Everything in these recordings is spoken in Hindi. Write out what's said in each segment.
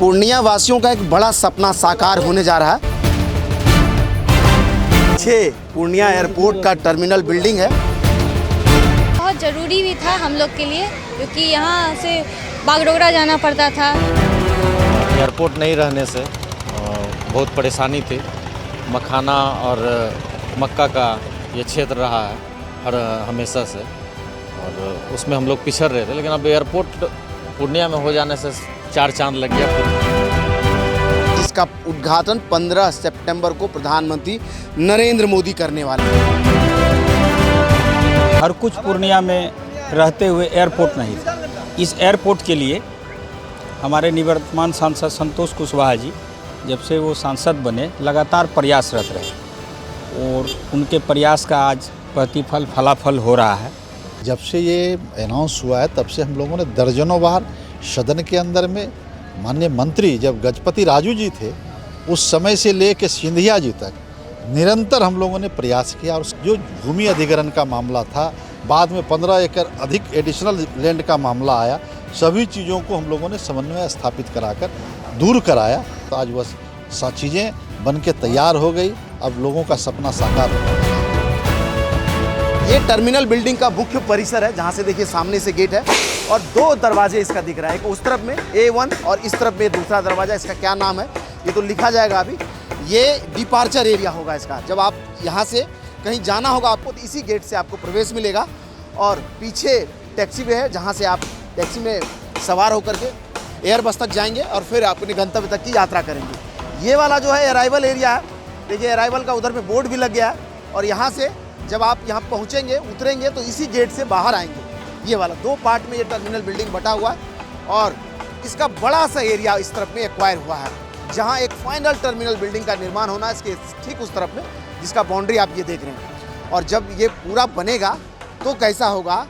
पूर्णिया वासियों का एक बड़ा सपना साकार होने जा रहा है। 6 पूर्णिया एयरपोर्ट का टर्मिनल बिल्डिंग है। बहुत ज़रूरी भी था हम लोग के लिए, क्योंकि यहाँ से बागडोगरा जाना पड़ता था। एयरपोर्ट नहीं रहने से बहुत परेशानी थी। मखाना और मक्का का ये क्षेत्र रहा है हर हमेशा से, और उसमें हम लोग पिछड़ रहे थे, लेकिन अब एयरपोर्ट पूर्णिया में हो जाने से 4 चांद लग गया। जिसका उद्घाटन 15 सितंबर को प्रधानमंत्री नरेंद्र मोदी करने वाले हैं। हर कुछ पूर्णिया में रहते हुए एयरपोर्ट नहीं था। इस एयरपोर्ट के लिए हमारे निवर्तमान सांसद संतोष कुशवाहा जी जब से वो सांसद बने लगातार प्रयासरत रहे, और उनके प्रयास का आज प्रतिफल फलाफल हो रहा है। जब से ये अनाउंस हुआ है तब से हम लोगों ने दर्जनों बार सदन के अंदर में माननीय मंत्री जब गजपति राजू जी थे उस समय से ले के सिंधिया जी तक निरंतर हम लोगों ने प्रयास किया। और जो भूमि अधिग्रहण का मामला था, बाद में 15 एकड़ अधिक एडिशनल लैंड का मामला आया, सभी चीज़ों को हम लोगों ने समन्वय स्थापित कराकर दूर कराया। तो आज वह चीज़ें बन के तैयार हो गई। अब लोगों का सपना साकार हो गया। ये टर्मिनल बिल्डिंग का मुख्य परिसर है, जहाँ से देखिए सामने से गेट है और 2 दरवाजे इसका दिख रहा है। एक उस तरफ में A1 और इस तरफ में दूसरा दरवाजा। इसका क्या नाम है ये तो लिखा जाएगा अभी। ये डिपार्चर एरिया होगा इसका। जब आप यहाँ से कहीं जाना होगा आपको, तो इसी गेट से आपको प्रवेश मिलेगा। और पीछे टैक्सी वे है, जहाँ से आप टैक्सी में सवार होकर के एयरबस तक जाएंगे और फिर अपने गंतव्य तक की यात्रा करेंगे। ये वाला जो है अराइवल एरिया है। देखिए अराइवल का उधर में बोर्ड भी लग गया है। और यहाँ से जब आप यहाँ पहुँचेंगे, उतरेंगे, तो इसी गेट से बाहर आएंगे। ये वाला 2 पार्ट में ये टर्मिनल बिल्डिंग बटा हुआ है और इसका बड़ा सा एरिया इस तरफ में एक्वायर हुआ है, जहाँ एक फाइनल टर्मिनल बिल्डिंग का निर्माण होना है इसके ठीक उस तरफ में, जिसका बाउंड्री आप ये देख रहे हैं। और जब ये पूरा बनेगा तो कैसा होगा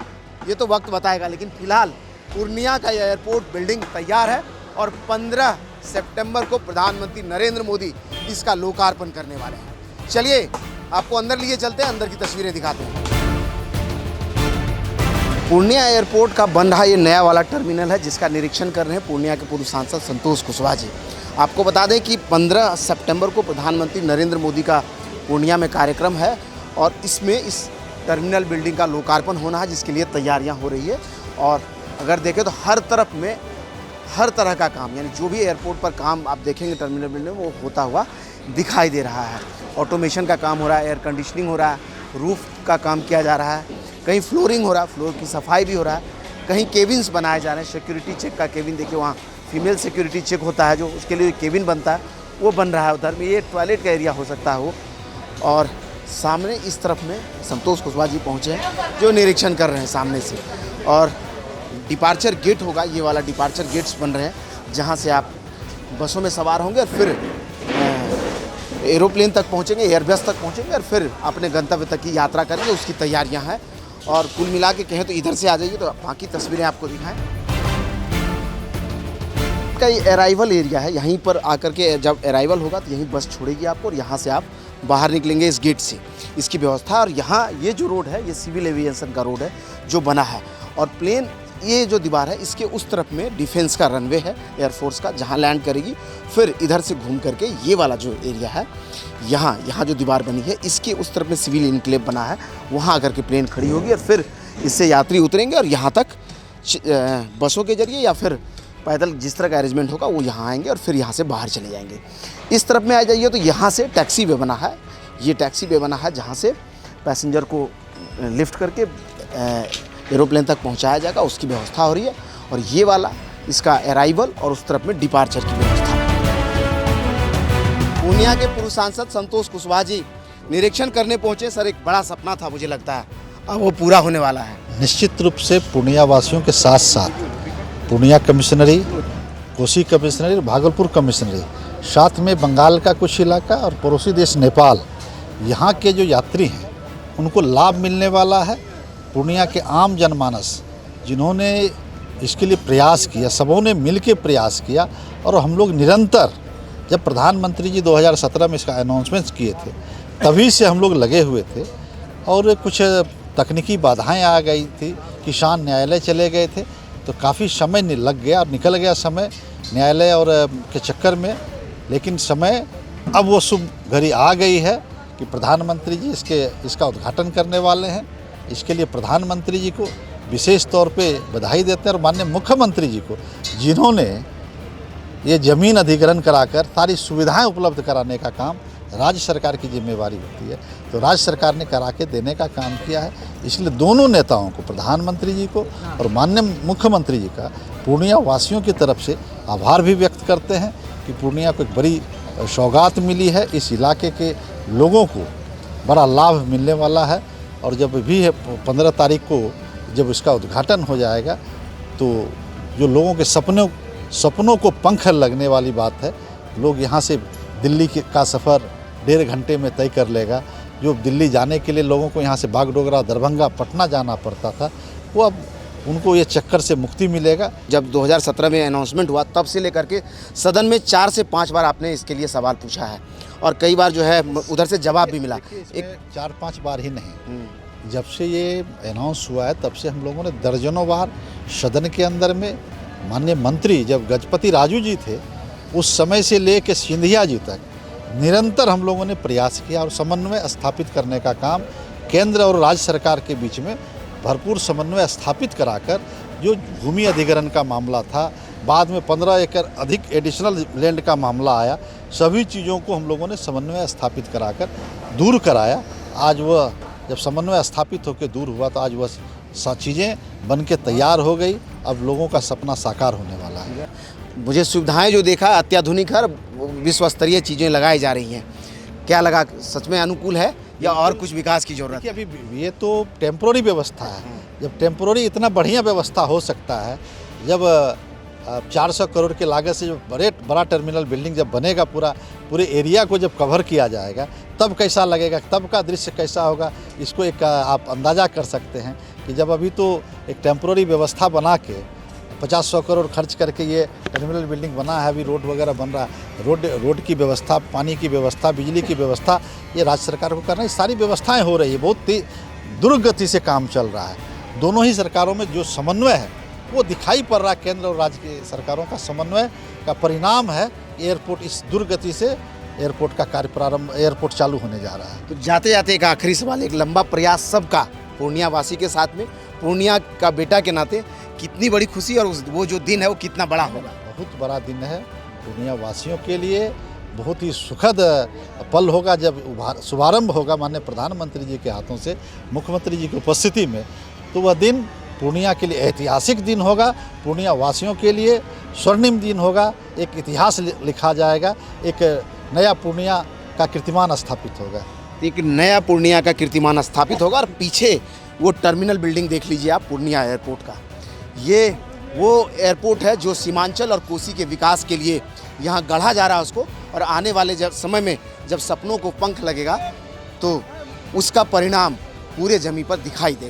ये तो वक्त बताएगा, लेकिन फिलहाल पूर्णिया का एयरपोर्ट बिल्डिंग तैयार है और 15 सितंबर को प्रधानमंत्री नरेंद्र मोदी इसका लोकार्पण करने वाले हैं। चलिए आपको अंदर लिए चलते हैं, अंदर की तस्वीरें दिखाते हैं। पूर्णिया एयरपोर्ट का बन रहा ये नया वाला टर्मिनल है, जिसका निरीक्षण कर रहे हैं पूर्णिया के पूर्व सांसद संतोष कुशवाहा जी। आपको बता दें कि 15 सितंबर को प्रधानमंत्री नरेंद्र मोदी का पूर्णिया में कार्यक्रम है और इसमें इस टर्मिनल बिल्डिंग का लोकार्पण होना है, जिसके लिए तैयारियां हो रही है। और अगर देखें तो हर तरफ में हर तरह का काम, यानी जो भी एयरपोर्ट पर काम आप देखेंगे टर्मिनल बिल्डिंग में, वो होता हुआ दिखाई दे रहा है। ऑटोमेशन का काम हो रहा है, एयर कंडीशनिंग हो रहा है, रूफ का काम किया जा रहा है, कहीं फ्लोरिंग हो रहा है, फ्लोर की सफाई भी हो रहा है, कहीं केबिन्स बनाए जा रहे हैं। सिक्योरिटी चेक का केबिन देखिए, वहाँ फीमेल सिक्योरिटी चेक होता है, जो उसके लिए केबिन बनता है वो बन रहा है। उधर में ये टॉयलेट का एरिया हो सकता है वो। और सामने इस तरफ में संतोष कुशवाहा जी पहुँचे हैं, जो निरीक्षण कर रहे हैं सामने से। और डिपार्चर गेट होगा, ये वाला डिपार्चर गेट्स बन रहे हैं, जहाँ से आप बसों में सवार होंगे और फिर एरोप्लेन तक पहुँचेंगे, एयरबस तक पहुँचेंगे और फिर अपने गंतव्य तक की यात्रा करेंगे। उसकी तैयारियां हैं। और कुल मिला के कहें तो इधर से आ जाइए तो बाकी तस्वीरें आपको दिखाएं। का ये अराइवल एरिया है, यहीं पर आकर के जब अराइवल होगा तो यहीं बस छोड़ेगी आपको और यहाँ से आप बाहर निकलेंगे इस गेट से। इसकी व्यवस्था, और यहाँ ये जो रोड है ये सिविल एविएशन का रोड है जो बना है। और प्लेन ये जो दीवार है इसके उस तरफ में डिफेंस का रनवे है एयरफोर्स का, जहाँ लैंड करेगी। फिर इधर से घूम करके ये वाला जो एरिया है, यहाँ जो दीवार बनी है इसके उस तरफ में सिविल इनक्लेव बना है, वहाँ आकर के प्लेन खड़ी होगी और फिर इससे यात्री उतरेंगे और यहाँ तक बसों के जरिए या फिर पैदल जिस तरह का अरेंजमेंट होगा वो यहाँ आएंगे और फिर यहाँ से बाहर चले जाएंगे। इस तरफ में आ जाइए तो यहाँ से टैक्सी वे बना है। ये टैक्सी वे बना है जहाँ से पैसेंजर को लिफ्ट करके एरोप्लेन तक पहुंचाया जाएगा, उसकी व्यवस्था हो रही है। और ये वाला इसका अराइवल और उस तरफ में डिपार्चर की व्यवस्था। पूर्णिया के पूर्व सांसद संतोष कुशवाहा जी निरीक्षण करने पहुंचे। सर, एक बड़ा सपना था मुझे लगता है, अब वो पूरा होने वाला है। निश्चित रूप से पूर्णिया वासियों के साथ साथ पूर्णिया कमिश्नरी, कोसी कमिश्नरी, भागलपुर कमिश्नरी, साथ में बंगाल का कुछ इलाका और पड़ोसी देश नेपाल, यहाँ के जो यात्री हैं उनको लाभ मिलने वाला है। पूर्णिया के आम जनमानस जिन्होंने इसके लिए प्रयास किया, सबों ने मिल के प्रयास किया। और हम लोग निरंतर, जब प्रधानमंत्री जी 2017 में इसका अनाउंसमेंट किए थे तभी से हम लोग लगे हुए थे। और कुछ तकनीकी बाधाएं आ गई थी, किसान न्यायालय चले गए थे, तो काफ़ी समय लग गया और निकल गया समय। न्यायालय और के चक्कर में, लेकिन समय अब वो शुभ घड़ी आ गई है कि प्रधानमंत्री जी इसका उद्घाटन करने वाले हैं। इसके लिए प्रधानमंत्री जी को विशेष तौर पे बधाई देते हैं और माननीय मुख्यमंत्री जी को, जिन्होंने ये ज़मीन अधिग्रहण कराकर सारी सुविधाएं उपलब्ध कराने का काम राज्य सरकार की जिम्मेवारी होती है, तो राज्य सरकार ने करा के देने का काम किया है। इसलिए दोनों नेताओं को, प्रधानमंत्री जी को और माननीय मुख्यमंत्री जी का पूर्णिया वासियों की तरफ से आभार भी व्यक्त करते हैं कि पूर्णिया को एक बड़ी सौगात मिली है। इस इलाके के लोगों को बड़ा लाभ मिलने वाला है और जब भी है 15 तारीख को जब इसका उद्घाटन हो जाएगा तो जो लोगों के सपनों को पंख लगने वाली बात है। लोग यहाँ से दिल्ली का सफ़र 1.5 घंटे में तय कर लेगा। जो दिल्ली जाने के लिए लोगों को यहाँ से बागडोगरा, दरभंगा, पटना जाना पड़ता था, वो अब उनको ये चक्कर से मुक्ति मिलेगा। जब 2017 में अनाउंसमेंट हुआ तब से लेकर के सदन में 4 से 5 बार आपने इसके लिए सवाल पूछा है और कई बार जो है उधर से जवाब भी मिला। एक 4-5 बार ही नहीं, जब से ये अनाउंस हुआ है तब से हम लोगों ने दर्जनों बार सदन के अंदर में माननीय मंत्री जब गजपति राजू जी थे उस समय से ले के सिंधिया जी तक निरंतर हम लोगों ने प्रयास किया और समन्वय स्थापित करने का काम केंद्र और राज्य सरकार के बीच में भरपूर समन्वय स्थापित कराकर जो भूमि अधिग्रहण का मामला था, बाद में 15 एकड़ अधिक एडिशनल लैंड का मामला आया, सभी चीज़ों को हम लोगों ने समन्वय स्थापित कराकर दूर कराया। आज वह जब समन्वय स्थापित होकर दूर हुआ तो आज वह चीज़ें बन के तैयार हो गई। अब लोगों का सपना साकार होने वाला है। मुझे सुविधाएं जो देखा अत्याधुनिक है, विश्व स्तरीय चीज़ें लगाई जा रही हैं, क्या लगा सच में अनुकूल है या और कुछ विकास की जरूरत है? अभी ये तो टेम्पोररी व्यवस्था है। जब टेम्पोररी इतना बढ़िया व्यवस्था हो सकता है, जब 400 करोड़ की लागत से जो बड़ा टर्मिनल बिल्डिंग जब बनेगा, पूरे एरिया को जब कवर किया जाएगा तब कैसा लगेगा, तब का दृश्य कैसा होगा, इसको एक आप अंदाज़ा कर सकते हैं कि जब अभी तो एक टेम्पोररी व्यवस्था बना के 50-100 करोड़ खर्च करके ये टर्मिनल बिल्डिंग बना है, अभी रोड वगैरह बन रहा है, रोड की व्यवस्था, पानी की व्यवस्था, बिजली की व्यवस्था ये राज्य सरकार को करना है। सारी व्यवस्थाएं हो रही है, बहुत द्रुत गति से काम चल रहा है। दोनों ही सरकारों में जो समन्वय है वो दिखाई पड़ रहा है। केंद्र और राज्य की सरकारों का समन्वय का परिणाम है एयरपोर्ट इस दुर्गति से एयरपोर्ट का कार्य एयरपोर्ट चालू होने जा रहा है। तो जाते जाते एक आखिरी सवाल, एक लंबा प्रयास सबका पूर्णिया वासी के साथ में, पूर्णिया का बेटा के नाते कितनी बड़ी खुशी और वो जो दिन है वो कितना बड़ा होगा? बहुत बड़ा दिन है पूर्णिया वासियों के लिए, बहुत ही सुखद पल होगा जब शुभारंभ होगा माननीय प्रधानमंत्री जी के हाथों से, मुख्यमंत्री जी की उपस्थिति में। तो वह दिन पूर्णिया के लिए ऐतिहासिक दिन होगा, पूर्णिया वासियों के लिए स्वर्णिम दिन होगा। एक इतिहास लिखा जाएगा, एक नया पूर्णिया का कीर्तिमान स्थापित होगा। एक नया पूर्णिया का कीर्तिमान स्थापित होगा और पीछे वो टर्मिनल बिल्डिंग देख लीजिए आप पूर्णिया एयरपोर्ट का। ये वो एयरपोर्ट है जो सीमांचल और कोसी के विकास के लिए यहाँ गढ़ा जा रहा है उसको, और आने वाले समय में जब सपनों को पंख लगेगा तो उसका परिणाम पूरे जमीन पर दिखाई देगा।